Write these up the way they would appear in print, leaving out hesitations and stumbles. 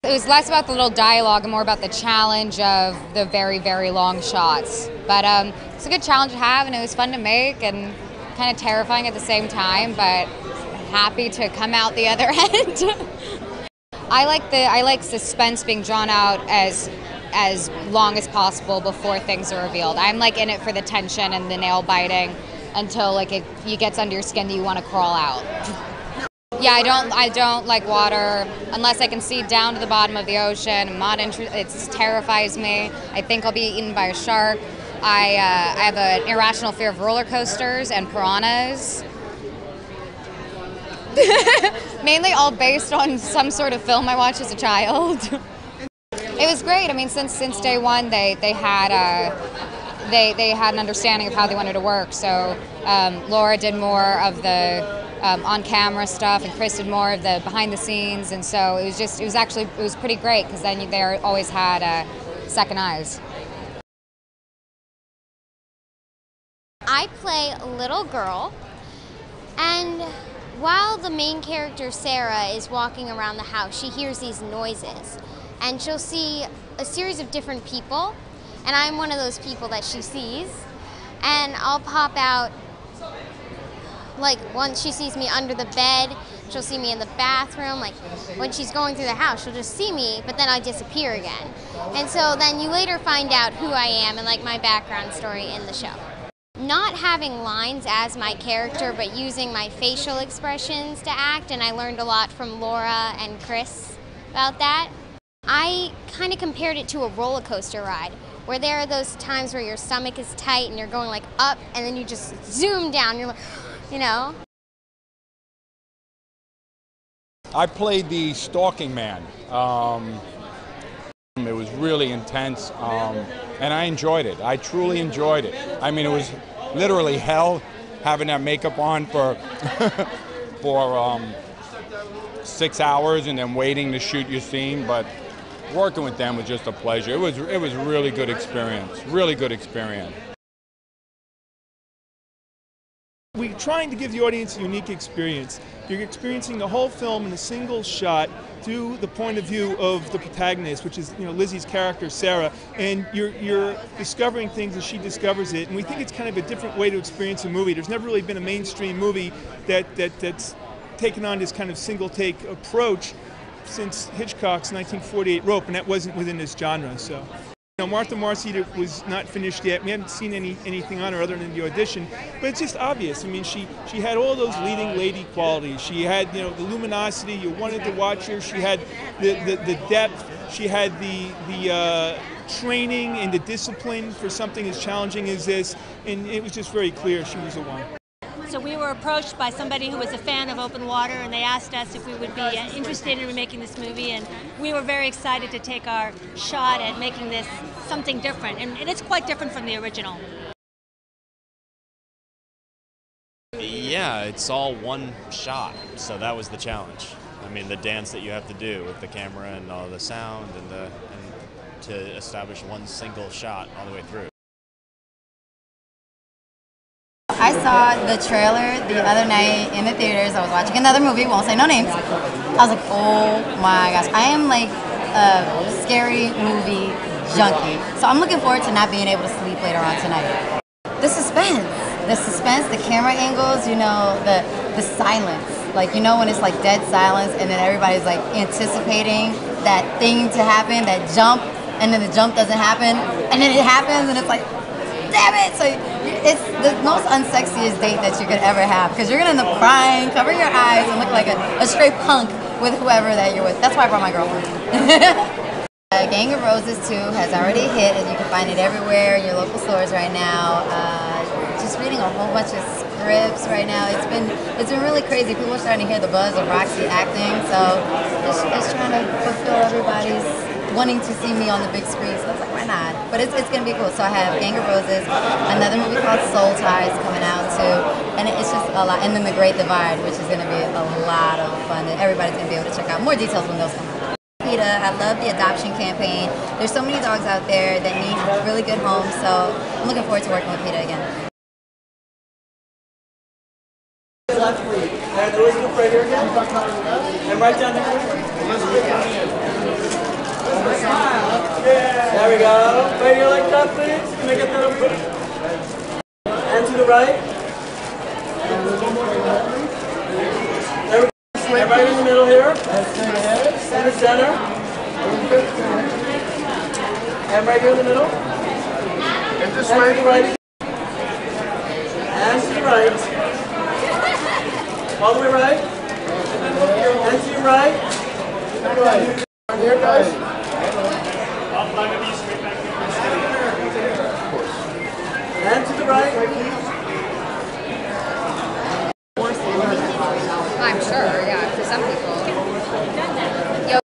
It was less about the little dialogue and more about the challenge of the very, very long shots. But it's a good challenge to have, and it was fun to make and kind of terrifying at the same time, but happy to come out the other end. I like suspense being drawn out as long as possible before things are revealed. I'm like in it for the tension and the nail biting until like it gets under your skin that you want to crawl out. Yeah, I don't like water unless I can see down to the bottom of the ocean. I'm not interested. It terrifies me. I think I'll be eaten by a shark. I have an irrational fear of roller coasters and piranhas. Mainly all based on some sort of film I watched as a child. It was great. I mean, since day one, they had an understanding of how they wanted to work. So Laura did more of the on-camera stuff, and Chris did more of the behind-the-scenes, and so it was pretty great because then they always had second eyes. I play a little girl, and while the main character Sarah is walking around the house, she hears these noises, and she'll see a series of different people, and I'm one of those people that she sees, and I'll pop out. Like, once she sees me under the bed, she'll see me in the bathroom. Like, when she's going through the house, she'll just see me, but then I disappear again. And so then you later find out who I am and, like, my background story in the show. Not having lines as my character, but using my facial expressions to act, and I learned a lot from Laura and Chris about that. I kind of compared it to a roller coaster ride, where there are those times where your stomach is tight and you're going, like, up, and then you just zoom down. You're like, you know? I played the stalking man. It was really intense, and I enjoyed it. I truly enjoyed it. I mean, it was literally hell having that makeup on for 6 hours and then waiting to shoot your scene, but working with them was just a pleasure. It was a really good experience, really good experience. We're trying to give the audience a unique experience. You're experiencing the whole film in a single shot through the point of view of the protagonist, which is, you know, Lizzie's character, Sarah, and you're discovering things as she discovers it, and we think it's kind of a different way to experience a movie. There's never really been a mainstream movie that's taken on this kind of single-take approach since Hitchcock's 1948 Rope, and that wasn't within this genre. So. You know, Martha Marcy was not finished yet. We haven't seen anything on her other than the audition, but it's just obvious. I mean, she had all those leading lady qualities. She had, you know, the luminosity. You wanted to watch her. She had the depth. She had the training and the discipline for something as challenging as this, and it was just very clear she was the one. So we were approached by somebody who was a fan of open water, and they asked us if we would be interested in making this movie, and we were very excited to take our shot at making this something different, and it's quite different from the original. Yeah, it's all one shot, so that was the challenge. I mean, the dance that you have to do with the camera and all the sound and to establish one single shot all the way through. I saw the trailer the other night in the theaters. I was watching another movie, won't say no names. I was like, oh my gosh, I am like a scary movie junkie. So I'm looking forward to not being able to sleep later on tonight. The suspense, the camera angles, you know, the silence. Like, you know, when it's like dead silence and then everybody's like anticipating that thing to happen, that jump, and then the jump doesn't happen, and then it happens and it's like, damn it! So it's the most unsexiest date that you could ever have, because you're gonna end up crying, cover your eyes, and look like a straight punk with whoever that you're with. That's why I brought my girlfriend. Gang of Roses 2 has already hit, and you can find it everywhere in your local stores right now. Just reading a whole bunch of scripts right now. It's been really crazy. People are starting to hear the buzz of Roxy acting, so just trying to fulfill everybody's wanting to see me on the big screen, so I was like, why not? But it's going to be cool. So I have Gang of Roses, another movie called Soul Ties coming out too, and it's just a lot. And then The Great Divide, which is going to be a lot of fun that everybody's going to be able to check out. More details when those come out. PETA, I love the adoption campaign. There's so many dogs out there that need really good homes, so I'm looking forward to working with PETA again. Left for you. And there was a right here again. And right down here. There we go. Right here like that, please. Can I get that over? And to the right. There we go. And right in the middle here. Center, center. And right here in the middle. And this way. And to the right. And to the right. All the way right. And to your right. Here, guys. And to the right. I'm sure, yeah, for some people. Yo.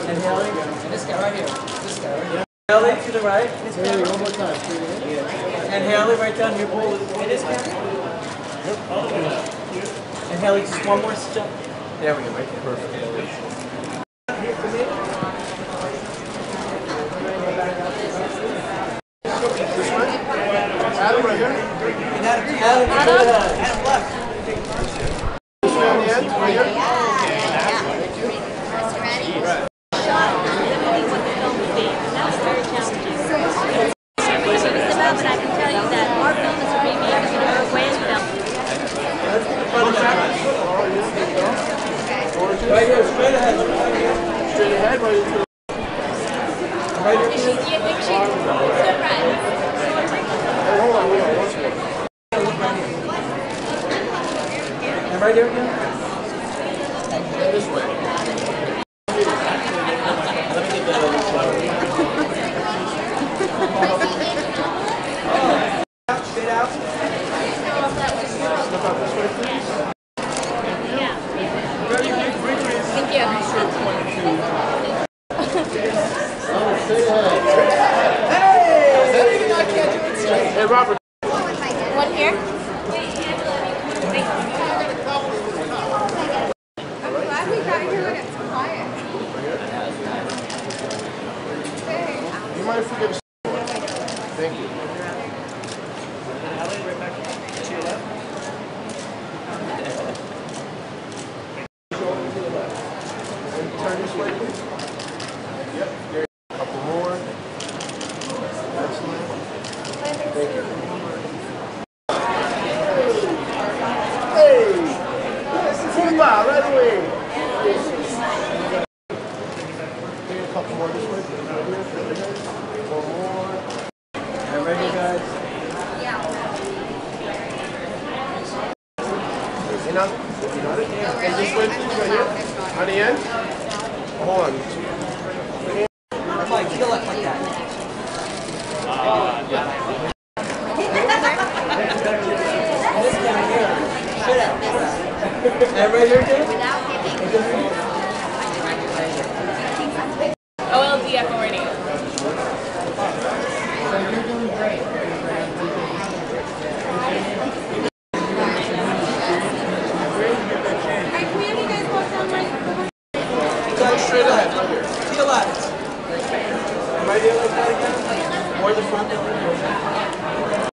And Haley. And this guy right here. This guy right here. Haley to the right. Haley, one more time. And Haley right down here. Pull it. And this guy. And Haley, just one more step. There we go. Right there. Perfect. Here for me. This one. Adam right here. And Adam left. This way on the end. Right here. But I can tell you that our film is a remake of an Uruguayan film. Right here, straight ahead. Straight ahead, right here. Right here. Hold on. And right here again. This way. Let me get that over. Straight out. Step out this way, please. Yeah. Thank you. Hey, Robert. One here. I'm glad we got here when it's quiet. You might forget. Thank you. Turn this way, please. Yep. There. A couple more. Excellent. Thank you. Hey! Simba, right away. Take a couple more this way. One more. And right here, guys. You know it? And this way, please, right here. On the end. Hold on. Mike, feel like that. And right here, Dave? OLDF already. You're doing great. Straight ahead, right here. To the left. Right here like that again. More the front.